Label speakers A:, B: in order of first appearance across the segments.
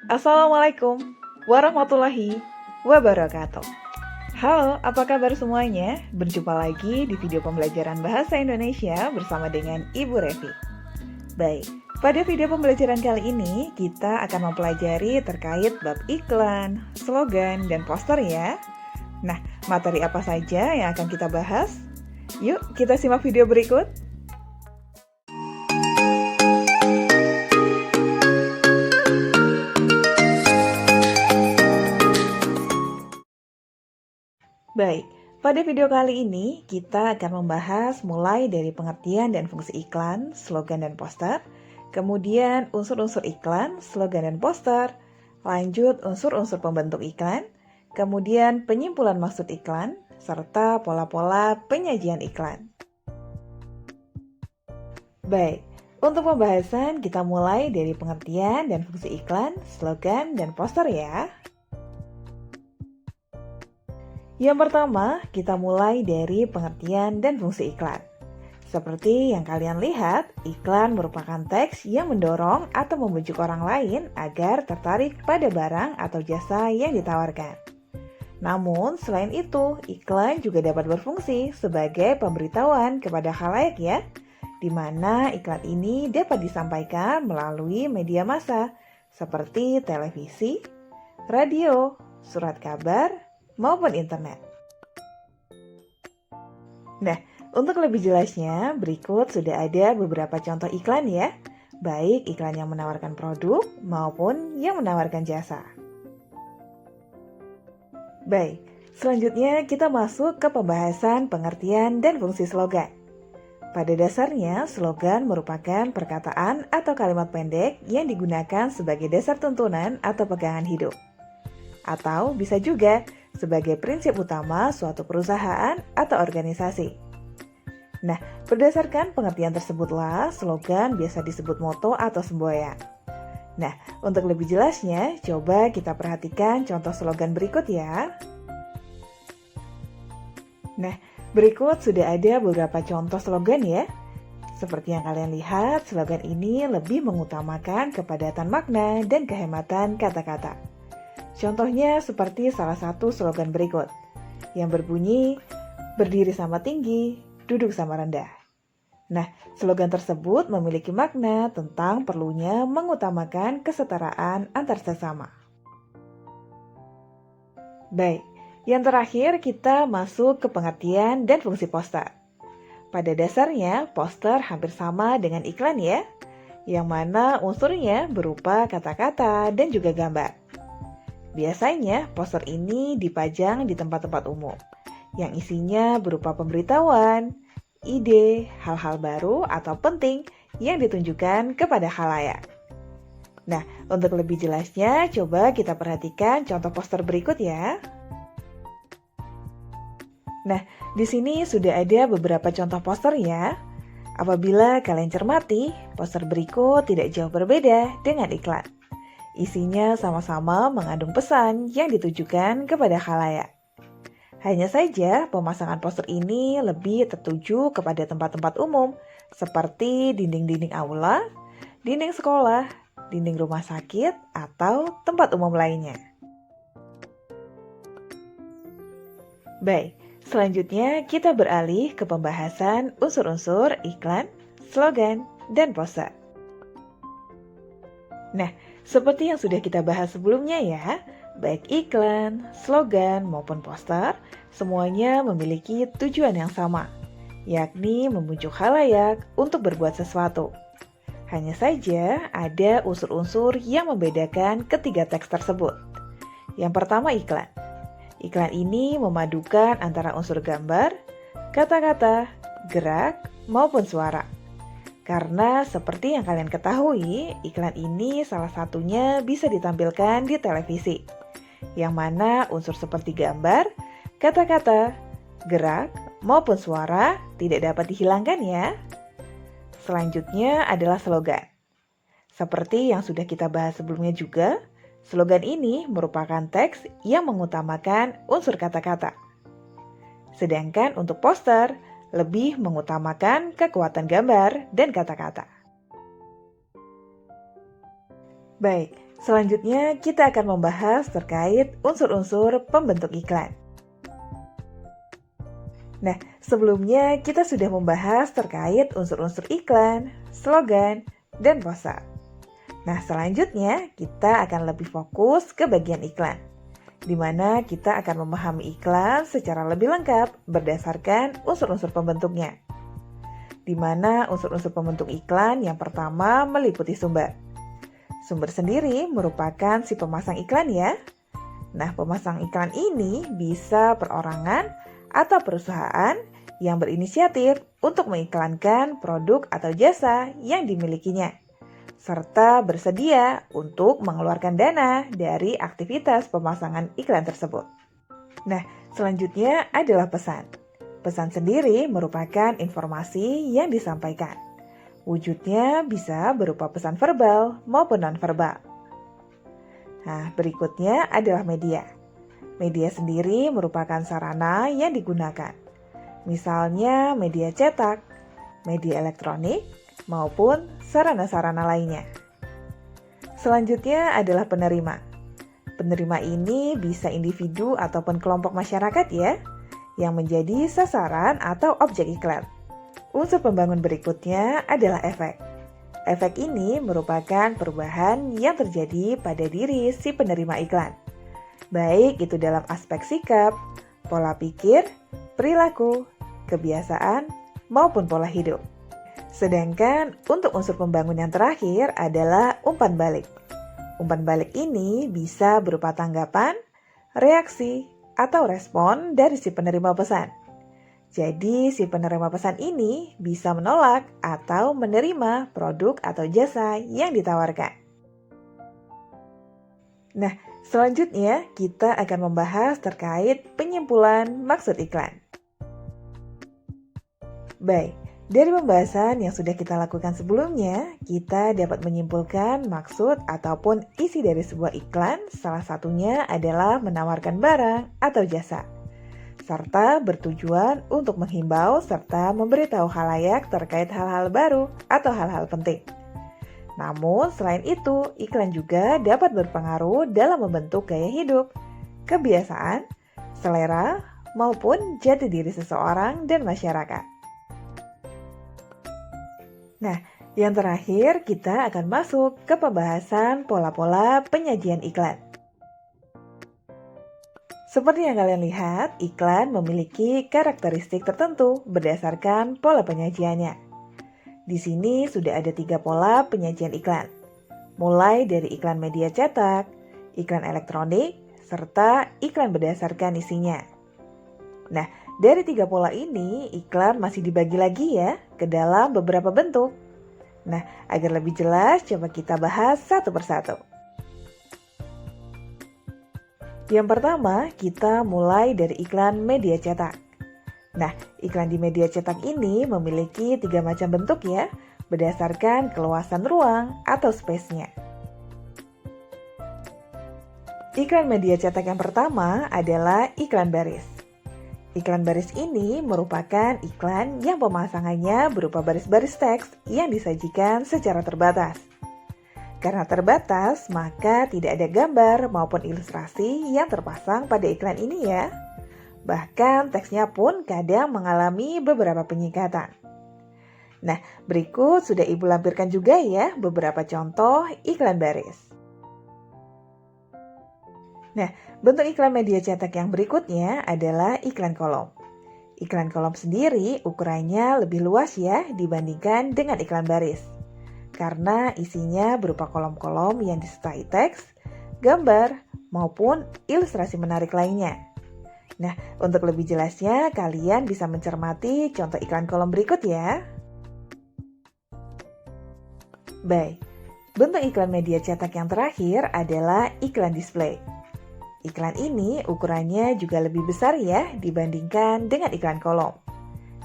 A: Assalamualaikum warahmatullahi wabarakatuh. Halo, apa kabar semuanya? Berjumpa lagi di video pembelajaran Bahasa Indonesia bersama dengan Ibu Revi. Baik, pada video pembelajaran kali ini kita akan mempelajari terkait bab iklan, slogan, dan poster ya. Nah, materi apa saja yang akan kita bahas? Yuk, kita simak video berikut. Baik, pada video kali ini kita akan membahas mulai dari pengertian dan fungsi iklan, slogan, dan poster, kemudian unsur-unsur iklan, slogan, dan poster, lanjut unsur-unsur pembentuk iklan, kemudian penyimpulan maksud iklan, serta pola-pola penyajian iklan. Baik, untuk pembahasan kita mulai dari pengertian dan fungsi iklan, slogan, dan poster ya. Yang pertama, kita mulai dari pengertian dan fungsi iklan. Seperti yang kalian lihat, iklan merupakan teks yang mendorong atau membujuk orang lain agar tertarik pada barang atau jasa yang ditawarkan. Namun, selain itu, iklan juga dapat berfungsi sebagai pemberitahuan kepada khalayak ya, di mana iklan ini dapat disampaikan melalui media massa seperti televisi, radio, surat kabar, maupun internet. Nah, untuk lebih jelasnya, berikut sudah ada beberapa contoh iklan ya, baik iklan yang menawarkan produk maupun yang menawarkan jasa. Baik, selanjutnya kita masuk ke pembahasan pengertian dan fungsi slogan. Pada dasarnya, slogan merupakan perkataan atau kalimat pendek yang digunakan sebagai dasar tuntunan atau pegangan hidup. Atau bisa juga sebagai prinsip utama suatu perusahaan atau organisasi. Nah, berdasarkan pengertian tersebutlah slogan biasa disebut moto atau semboyan. Nah, untuk lebih jelasnya, coba kita perhatikan contoh slogan berikut ya. Nah, berikut sudah ada beberapa contoh slogan ya. Seperti yang kalian lihat, slogan ini lebih mengutamakan kepadatan makna dan kehematan kata-kata. Contohnya seperti salah satu slogan berikut, yang berbunyi, berdiri sama tinggi, duduk sama rendah. Nah, slogan tersebut memiliki makna tentang perlunya mengutamakan kesetaraan antar sesama. Baik, yang terakhir kita masuk ke pengertian dan fungsi poster. Pada dasarnya, poster hampir sama dengan iklan ya, yang mana unsurnya berupa kata-kata dan juga gambar. Biasanya, poster ini dipajang di tempat-tempat umum, yang isinya berupa pemberitahuan, ide, hal-hal baru atau penting yang ditunjukkan kepada khalayak. Nah, untuk lebih jelasnya, coba kita perhatikan contoh poster berikut ya. Nah, di sini sudah ada beberapa contoh poster ya. Apabila kalian cermati, poster berikut tidak jauh berbeda dengan iklan. Isinya sama-sama mengandung pesan yang ditujukan kepada khalayak. Hanya saja pemasangan poster ini lebih tertuju kepada tempat-tempat umum seperti dinding-dinding aula, dinding sekolah, dinding rumah sakit, atau tempat umum lainnya. Baik, selanjutnya kita beralih ke pembahasan unsur-unsur iklan, slogan, dan poster. Nah, seperti yang sudah kita bahas sebelumnya ya, baik iklan, slogan, maupun poster, semuanya memiliki tujuan yang sama, yakni membujuk khalayak untuk berbuat sesuatu. Hanya saja ada unsur-unsur yang membedakan ketiga teks tersebut. Yang pertama iklan. Iklan ini memadukan antara unsur gambar, kata-kata, gerak, maupun suara. Karena seperti yang kalian ketahui, iklan ini salah satunya bisa ditampilkan di televisi, yang mana unsur seperti gambar, kata-kata, gerak, maupun suara tidak dapat dihilangkan ya. Selanjutnya adalah slogan. Seperti yang sudah kita bahas sebelumnya juga, slogan ini merupakan teks yang mengutamakan unsur kata-kata. Sedangkan untuk poster, lebih mengutamakan kekuatan gambar dan kata-kata. Baik, selanjutnya kita akan membahas terkait unsur-unsur pembentuk iklan. Nah, sebelumnya kita sudah membahas terkait unsur-unsur iklan, slogan, dan poster. Nah, selanjutnya kita akan lebih fokus ke bagian iklan, di mana kita akan memahami iklan secara lebih lengkap berdasarkan unsur-unsur pembentuknya. Di mana unsur-unsur pembentuk iklan yang pertama meliputi sumber. Sumber sendiri merupakan si pemasang iklan ya. Nah, pemasang iklan ini bisa perorangan atau perusahaan yang berinisiatif untuk mengiklankan produk atau jasa yang dimilikinya, serta bersedia untuk mengeluarkan dana dari aktivitas pemasangan iklan tersebut. Nah, selanjutnya adalah pesan. Pesan sendiri merupakan informasi yang disampaikan. Wujudnya bisa berupa pesan verbal maupun non-verbal. Nah, berikutnya adalah media. Media sendiri merupakan sarana yang digunakan. Misalnya media cetak, media elektronik, maupun sarana-sarana lainnya. Selanjutnya adalah penerima. Penerima ini bisa individu ataupun kelompok masyarakat ya, yang menjadi sasaran atau objek iklan. Unsur pembangun berikutnya adalah efek. Efek ini merupakan perubahan yang terjadi pada diri si penerima iklan. Baik itu dalam aspek sikap, pola pikir, perilaku, kebiasaan, maupun pola hidup. Sedangkan untuk unsur pembangun yang terakhir adalah umpan balik. Umpan balik ini bisa berupa tanggapan, reaksi, atau respon dari si penerima pesan. Jadi si penerima pesan ini bisa menolak atau menerima produk atau jasa yang ditawarkan. Nah, selanjutnya kita akan membahas terkait penyimpulan maksud iklan. Baik, dari pembahasan yang sudah kita lakukan sebelumnya, kita dapat menyimpulkan maksud ataupun isi dari sebuah iklan, salah satunya adalah menawarkan barang atau jasa, serta bertujuan untuk menghimbau serta memberitahu khalayak terkait hal-hal baru atau hal-hal penting. Namun, selain itu, iklan juga dapat berpengaruh dalam membentuk gaya hidup, kebiasaan, selera, maupun jati diri seseorang dan masyarakat. Nah, yang terakhir kita akan masuk ke pembahasan pola-pola penyajian iklan. Seperti yang kalian lihat, iklan memiliki karakteristik tertentu berdasarkan pola penyajiannya. Di sini sudah ada 3 pola penyajian iklan, mulai dari iklan media cetak, iklan elektronik, serta iklan berdasarkan isinya. Nah, dari 3 pola ini, iklan masih dibagi lagi ya ke dalam beberapa bentuk. Nah, agar lebih jelas, coba kita bahas satu persatu. Yang pertama, kita mulai dari iklan media cetak. Nah, iklan di media cetak ini memiliki 3 macam bentuk ya, berdasarkan keluasan ruang atau space-nya. Iklan media cetak yang pertama adalah iklan baris. Iklan baris ini merupakan iklan yang pemasangannya berupa baris-baris teks yang disajikan secara terbatas. Karena terbatas, maka tidak ada gambar maupun ilustrasi yang terpasang pada iklan ini ya. Bahkan teksnya pun kadang mengalami beberapa penyingkatan. Nah, berikut sudah Ibu lampirkan juga ya beberapa contoh iklan baris. Nah, bentuk iklan media cetak yang berikutnya adalah iklan kolom. Iklan kolom sendiri ukurannya lebih luas ya dibandingkan dengan iklan baris. Karena isinya berupa kolom-kolom yang disertai teks, gambar, maupun ilustrasi menarik lainnya. Nah, untuk lebih jelasnya, kalian bisa mencermati contoh iklan kolom berikut ya. Baik, bentuk iklan media cetak yang terakhir adalah iklan display. Iklan ini ukurannya juga lebih besar ya dibandingkan dengan iklan kolom.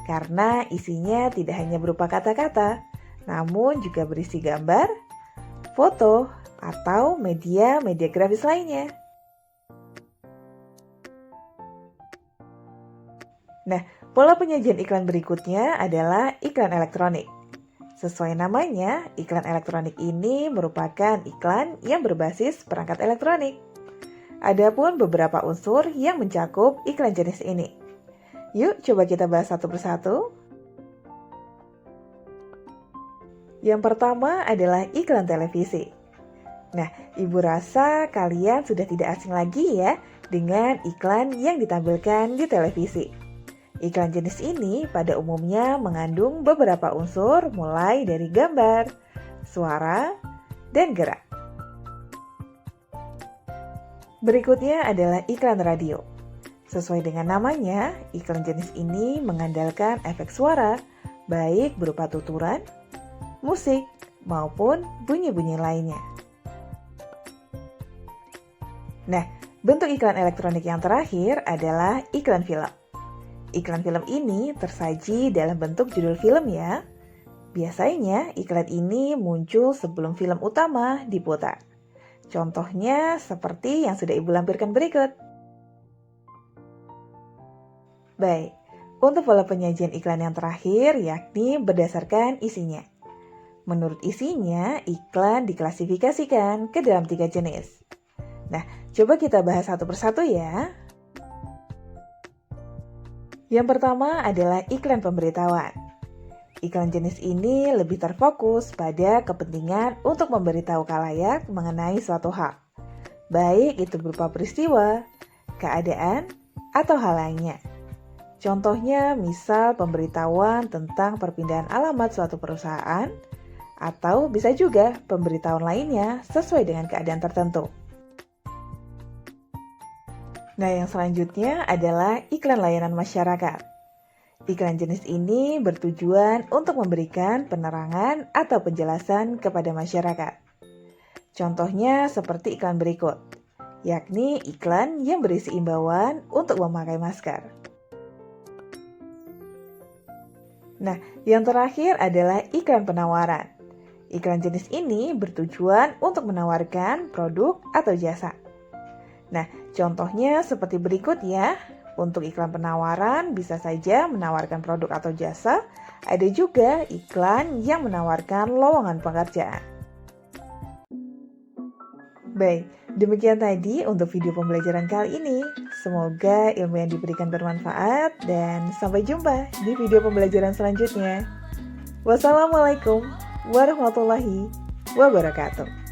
A: Karena isinya tidak hanya berupa kata-kata, namun juga berisi gambar, foto, atau media grafis lainnya. Nah, pola penyajian iklan berikutnya adalah iklan elektronik. Sesuai namanya, iklan elektronik ini merupakan iklan yang berbasis perangkat elektronik. Adapun beberapa unsur yang mencakup iklan jenis ini. Yuk coba kita bahas satu persatu. Yang pertama adalah iklan televisi. Nah, Ibu rasa kalian sudah tidak asing lagi ya dengan iklan yang ditampilkan di televisi. Iklan jenis ini pada umumnya mengandung beberapa unsur mulai dari gambar, suara, dan gerak. Berikutnya adalah iklan radio. Sesuai dengan namanya, iklan jenis ini mengandalkan efek suara, baik berupa tuturan, musik, maupun bunyi-bunyi lainnya. Nah, bentuk iklan elektronik yang terakhir adalah iklan film. Iklan film ini tersaji dalam bentuk judul film ya. Biasanya iklan ini muncul sebelum film utama diputar. Contohnya seperti yang sudah Ibu lampirkan berikut. Baik, untuk pola penyajian iklan yang terakhir yakni berdasarkan isinya. Menurut isinya, iklan diklasifikasikan ke dalam 3 jenis. Nah, coba kita bahas satu persatu ya. Yang pertama adalah iklan pemberitahuan. Iklan jenis ini lebih terfokus pada kepentingan untuk memberitahu khalayak mengenai suatu hal, baik itu berupa peristiwa, keadaan, atau hal lainnya. Contohnya misal pemberitahuan tentang perpindahan alamat suatu perusahaan, atau bisa juga pemberitahuan lainnya sesuai dengan keadaan tertentu. Nah, yang selanjutnya adalah iklan layanan masyarakat. Iklan jenis ini bertujuan untuk memberikan penerangan atau penjelasan kepada masyarakat. Contohnya seperti iklan berikut, yakni iklan yang berisi imbauan untuk memakai masker. Nah, yang terakhir adalah iklan penawaran. Iklan jenis ini bertujuan untuk menawarkan produk atau jasa. Nah, contohnya seperti berikut ya. Untuk iklan penawaran bisa saja menawarkan produk atau jasa. Ada juga iklan yang menawarkan lowongan pekerjaan. Baik, demikian tadi untuk video pembelajaran kali ini. Semoga ilmu yang diberikan bermanfaat dan sampai jumpa di video pembelajaran selanjutnya. Wassalamualaikum warahmatullahi wabarakatuh.